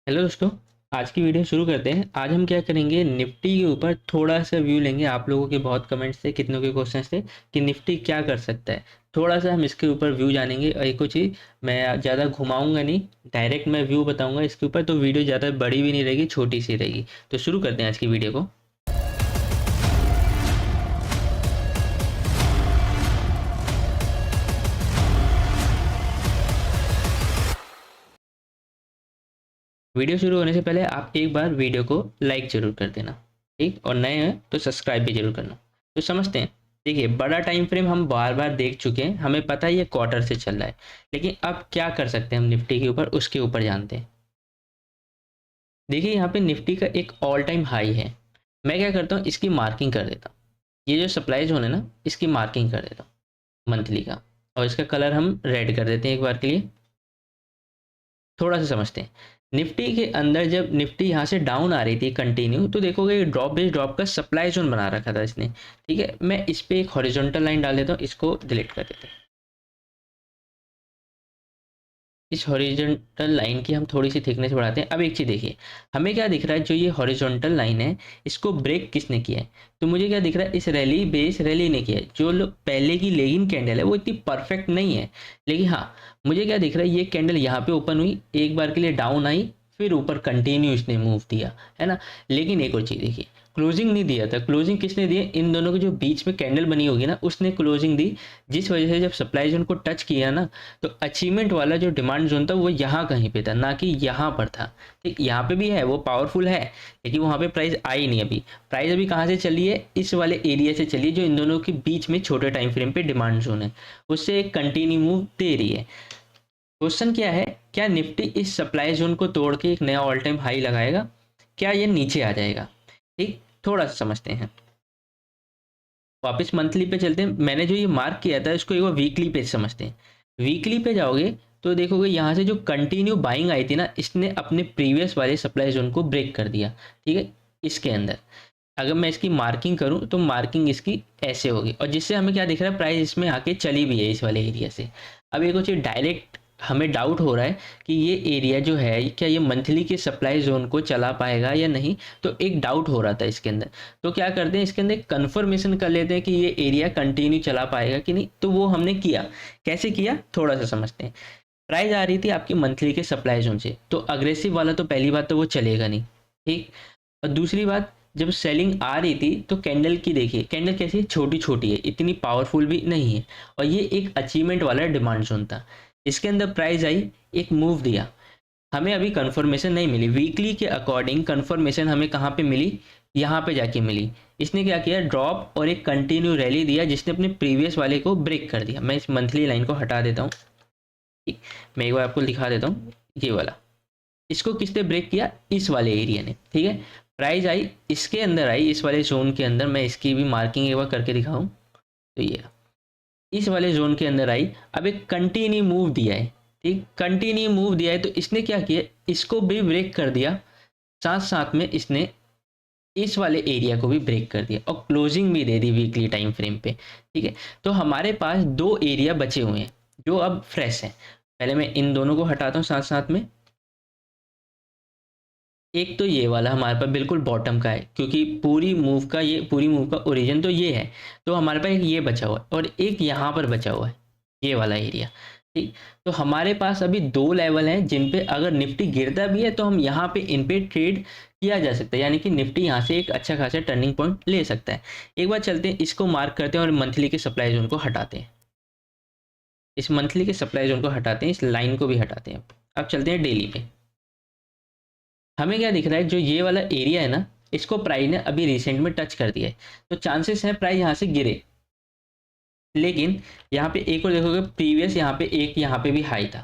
Hello दोस्तों। आज की वीडियो शुरू करते हैं। आज हम क्या करेंगे, निफ्टी के ऊपर थोड़ा सा व्यू लेंगे। आप लोगों के बहुत कमेंट्स थे, कितनों के क्वेश्चंस थे कि निफ्टी क्या कर सकता है। थोड़ा सा हम इसके ऊपर व्यू जानेंगे और एक चीज़, मैं ज़्यादा घुमाऊंगा नहीं, डायरेक्ट मैं व्यू बताऊंगा इसके ऊपर, तो वीडियो ज़्यादा बड़ी भी नहीं रहेगी, छोटी सी रहेगी। तो शुरू करते हैं आज की वीडियो को। वीडियो शुरू होने से पहले आप एक बार वीडियो को लाइक ज़रूर कर देना, ठीक, और नए हैं तो सब्सक्राइब भी जरूर करना। तो समझते हैं। देखिए, बड़ा टाइम फ्रेम हम बार बार देख चुके हैं, हमें पता है ये क्वार्टर से चल रहा है। लेकिन अब क्या कर सकते हैं हम निफ्टी के ऊपर, उसके ऊपर जानते हैं। देखिए, यहाँ पे निफ्टी का एक ऑल टाइम हाई है। मैं क्या करता हूँ, इसकी मार्किंग कर देता हूँ। ये जो सप्लाई जोन है ना, इसकी मार्किंग कर देता हूँ मंथली का, और इसका कलर हम रेड कर देते हैं एक बार के लिए। थोड़ा सा समझते हैं। निफ्टी के अंदर जब निफ्टी यहाँ से डाउन आ रही थी कंटिन्यू, तो देखोगे ये ड्रॉप बेस ड्रॉप का सप्लाई जोन बना रखा था इसने। ठीक है, मैं इस पे एक हॉरिजॉन्टल लाइन डाल देता हूँ, इसको डिलीट कर देते हैं। इस हॉरिजॉन्टल लाइन की हम थोड़ी सी थिकनेस बढ़ाते हैं। अब एक चीज़ देखिए, हमें क्या दिख रहा है, जो ये हॉरिजॉन्टल लाइन है, इसको ब्रेक किसने किया है। तो मुझे क्या दिख रहा है, इस रैली बेस रैली ने किया है। जो पहले की लेगिंग कैंडल है वो इतनी परफेक्ट नहीं है, लेकिन हाँ, मुझे क्या दिख रहा है, ये कैंडल यहाँ पे ओपन हुई, एक बार के लिए डाउन आई, फिर ऊपर कंटिन्यू इसने मूव दिया, है ना। लेकिन एक और चीज़ देखिए, क्लोजिंग नहीं दिया था। क्लोजिंग किसने दी है, इन दोनों के जो बीच में कैंडल बनी होगी ना, उसने क्लोजिंग दी। जिस वजह से जब सप्लाई जोन को टच किया ना, तो अचीवमेंट वाला जो डिमांड जोन था वो यहाँ कहीं पे था, ना कि यहाँ पर था। ठीक, यहाँ पे भी है, वो पावरफुल है, लेकिन वहाँ पे प्राइस आई नहीं अभी। प्राइस अभी कहाँ से चली है, इस वाले एरिया से चली है, जो इन दोनों के बीच में छोटे टाइम फ्रेम पे डिमांड जोन है, उससे एक कंटिन्यू मूव दे रही है। क्वेश्चन क्या है, क्या निफ्टी इस सप्लाई जोन को तोड़ के एक नया ऑल टाइम हाई लगाएगा, क्या ये नीचे आ जाएगा। ठीक, थोड़ा सा समझते हैं। वापस मंथली पे चलते हैं। मैंने जो ये मार्क किया था, इसको एक बार वीकली पे समझते हैं। वीकली पे जाओगे तो देखोगे, यहाँ से जो कंटिन्यू बाइंग आई थी ना, इसने अपने प्रीवियस वाले सप्लाई जोन को ब्रेक कर दिया। ठीक है, इसके अंदर अगर मैं इसकी मार्किंग करूं, तो मार्किंग इसकी ऐसे होगी, और जिससे हमें क्या दिख रहा है, प्राइस इसमें आके चली भी है इस वाले एरिया से। अब एक चीज डायरेक्ट हमें डाउट हो रहा है कि ये एरिया जो है, क्या ये मंथली के सप्लाई जोन को चला पाएगा या नहीं। तो एक डाउट हो रहा था इसके अंदर। तो क्या करते हैं, इसके अंदर कंफर्मेशन कर लेते हैं कि ये एरिया कंटिन्यू चला पाएगा कि नहीं। तो वो हमने किया। कैसे किया, थोड़ा सा समझते हैं। प्राइस आ रही थी आपकी मंथली के सप्लाई जोन से, तो अग्रेसिव वाला तो पहली बात तो वो चलेगा नहीं। ठीक, और दूसरी बात, जब सेलिंग आ रही थी तो कैंडल की देखिए, कैंडल कैसी है, छोटी छोटी है, इतनी पावरफुल भी नहीं है, और ये एक अचीवमेंट वाला डिमांड जोन था। इसके अंदर प्राइस आई, एक मूव दिया, हमें अभी कंफर्मेशन नहीं मिली। वीकली के अकॉर्डिंग कंफर्मेशन हमें कहाँ पे मिली, यहाँ पे जाके मिली। इसने क्या किया, ड्रॉप और एक कंटिन्यू रैली दिया, जिसने अपने प्रीवियस वाले को ब्रेक कर दिया। मैं इस मंथली लाइन को हटा देता हूँ। ठीक, मैं एक बार आपको दिखा देता हूँ, ये वाला, इसको किसने ब्रेक किया, इस वाले एरिया ने। ठीक है, प्राइस आई, इसके अंदर आई, इस वाले जोन के अंदर। मैं इसकी भी मार्किंग एक बार करके दिखाऊं, तो ये इस वाले जोन के अंदर आई। अब एक कंटिन्यू मूव दिया है। ठीक, कंटिन्यू मूव दिया है, तो इसने क्या किया, इसको भी ब्रेक कर दिया, साथ साथ में इसने इस वाले एरिया को भी ब्रेक कर दिया, और क्लोजिंग भी दे दी वीकली टाइम फ्रेम पे। ठीक है, तो हमारे पास दो एरिया बचे हुए हैं जो अब फ्रेश हैं। पहले मैं इन दोनों को हटाता हूँ साथ साथ में। एक तो ये वाला हमारे पास बिल्कुल बॉटम का है, क्योंकि पूरी मूव का ओरिजिन तो ये है। तो हमारे पास एक ये बचा हुआ है, और एक यहाँ पर बचा हुआ है, ये वाला एरिया। ठीक, तो हमारे पास अभी दो लेवल हैं जिन पे अगर निफ्टी गिरता भी है, तो हम यहाँ पे इन पे ट्रेड किया जा सकता है, यानी कि निफ्टी यहाँ से एक अच्छा खासा टर्निंग पॉइंट ले सकता है। एक बार चलते हैं, इसको मार्क करते हैं और मंथली के सप्लाई जोन को हटाते हैं। इस मंथली के सप्लाई जोन को हटाते हैं, इस लाइन को भी हटाते हैं। अब चलते हैं डेली पे। हमें क्या दिख रहा है, जो ये वाला एरिया है ना, इसको प्राइस ने अभी रिसेंट में टच कर दिया है, तो चांसेस हैं प्राइस यहाँ से गिरे। लेकिन यहाँ पे एक और देखोगे, प्रीवियस यहाँ पे एक यहाँ पे भी हाई था।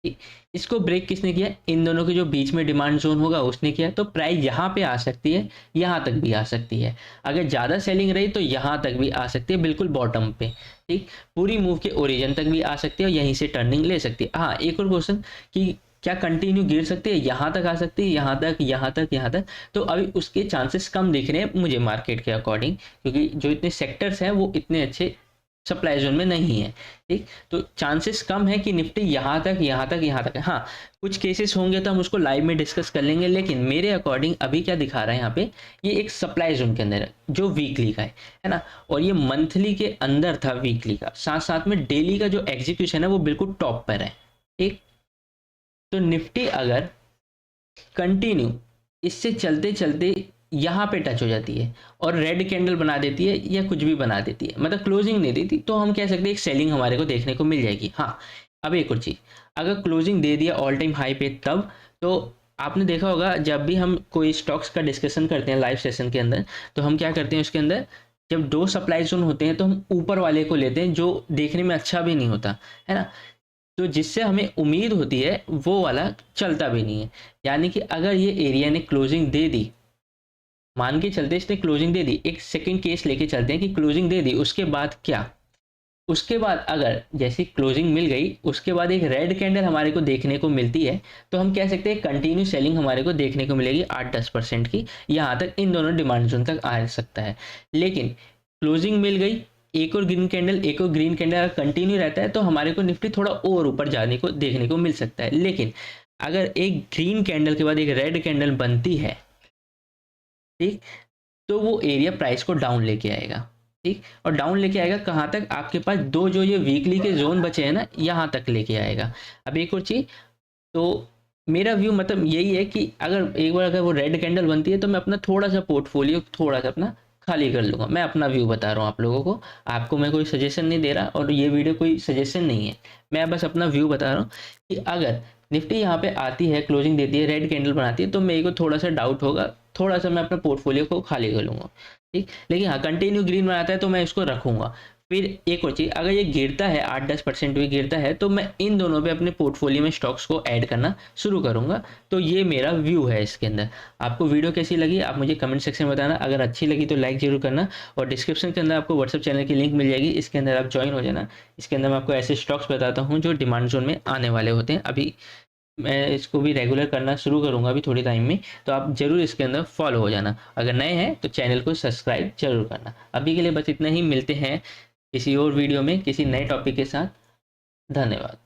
ठीक, इसको ब्रेक किसने किया, इन दोनों के जो बीच में डिमांड जोन होगा उसने किया। तो प्राइस यहाँ पे आ सकती है, यहाँ तक भी आ सकती है। अगर ज़्यादा सेलिंग रही तो यहाँ तक भी आ सकती है, बिल्कुल बॉटम पे। ठीक, पूरी मूव के ओरिजिन तक भी आ सकती है, और यहीं से टर्निंग ले सकती है। हाँ, एक और क्वेश्चन कि क्या कंटिन्यू गिर सकती है, यहाँ तक आ सकती है, यहाँ तक, यहाँ तक, यहाँ तक। तो अभी उसके चांसेस कम दिख रहे हैं मुझे मार्केट के अकॉर्डिंग, क्योंकि जो इतने सेक्टर्स हैं वो इतने अच्छे सप्लाई जोन में नहीं है। ठीक, तो चांसेस कम है कि निफ्टी यहाँ तक है। हाँ, कुछ केसेस होंगे तो हम उसको लाइव में डिस्कस कर लेंगे, लेकिन मेरे अकॉर्डिंग अभी क्या दिखा रहा है यहाँ पे, ये एक सप्लाई जोन के अंदर है जो वीकली का है ना, और ये मंथली के अंदर था वीकली का, साथ साथ में डेली का जो एग्जीक्यूशन है वो बिल्कुल टॉप पर है। ठीक, तो निफ्टी अगर कंटिन्यू इससे चलते चलते यहाँ पे टच हो जाती है और रेड कैंडल बना देती है या कुछ भी बना देती है, मतलब क्लोजिंग नहीं देती, तो हम कह सकते हैं एक सेलिंग हमारे को देखने को मिल जाएगी। हाँ, अब एक और चीज़, अगर क्लोजिंग दे दिया ऑल टाइम हाई पे तब, तो आपने देखा होगा जब भी हम कोई स्टॉक्स का डिस्कशन करते हैं लाइव सेशन के अंदर, तो हम क्या करते हैं उसके अंदर, जब दो सप्लाई जोन होते हैं तो हम ऊपर वाले को लेते हैं जो देखने में अच्छा भी नहीं होता है ना, तो जिससे हमें उम्मीद होती है वो वाला चलता भी नहीं है। यानी कि अगर ये एरिया ने क्लोजिंग दे दी, मान के चलते इसने क्लोजिंग दे दी, एक सेकंड केस लेके चलते हैं कि क्लोजिंग दे दी, उसके बाद क्या, उसके बाद अगर जैसी क्लोजिंग मिल गई उसके बाद एक रेड कैंडल हमारे को देखने को मिलती है, तो हम कह सकते हैं कंटिन्यू सेलिंग हमारे को देखने को मिलेगी 8-10% की, यहाँ तक इन दोनों डिमांड जोन तक आ सकता है। लेकिन क्लोजिंग मिल गई, एक और ग्रीन कैंडल अगर कंटिन्यू रहता है तो हमारे को निफ्टी थोड़ा और ऊपर जाने को देखने को मिल सकता है। लेकिन अगर एक ग्रीन कैंडल के बाद एक रेड कैंडल बनती है, ठीक, तो वो एरिया प्राइस को डाउन लेके आएगा। ठीक, और डाउन लेके आएगा कहाँ तक, आपके पास दो जो ये वीकली के जोन बचे हैं ना, यहाँ तक लेके आएगा। अब एक और चीज़, तो मेरा व्यू मतलब यही है कि अगर एक बार अगर वो रेड कैंडल बनती है तो मैं अपना थोड़ा सा पोर्टफोलियो थोड़ा सा अपना खाली कर लूँगा। मैं अपना व्यू बता रहा हूँ आप लोगों को, आपको मैं कोई सजेशन नहीं दे रहा और ये वीडियो कोई सजेशन नहीं है, मैं बस अपना व्यू बता रहा हूँ कि अगर निफ्टी यहाँ पे आती है, क्लोजिंग देती है, रेड कैंडल बनाती है, तो मेरे को थोड़ा सा डाउट होगा, थोड़ा सा मैं अपना पोर्टफोलियो को खाली कर लूँगा। ठीक, लेकिन हाँ कंटिन्यू ग्रीन बनाता है तो मैं इसको रखूँगा। फिर एक और चीज़, अगर ये गिरता है 8-10% भी गिरता है तो मैं इन दोनों पे अपने पोर्टफोलियो में स्टॉक्स को ऐड करना शुरू करूँगा। तो ये मेरा व्यू है इसके अंदर। आपको वीडियो कैसी लगी आप मुझे कमेंट सेक्शन में बताना, अगर अच्छी लगी तो लाइक जरूर करना, और डिस्क्रिप्शन के अंदर आपको व्हाट्सअप चैनल की लिंक मिल जाएगी, इसके अंदर आप ज्वाइन हो जाना। इसके अंदर मैं आपको ऐसे स्टॉक्स बताता हूँ जो डिमांड जोन में आने वाले होते हैं। अभी मैं इसको भी रेगुलर करना शुरू करूँगा अभी थोड़ी टाइम में, तो आप ज़रूर इसके अंदर फॉलो हो जाना। अगर नए हैं तो चैनल को सब्सक्राइब जरूर करना। अभी के लिए बस इतना ही, मिलते हैं किसी और वीडियो में किसी नए टॉपिक के साथ। धन्यवाद।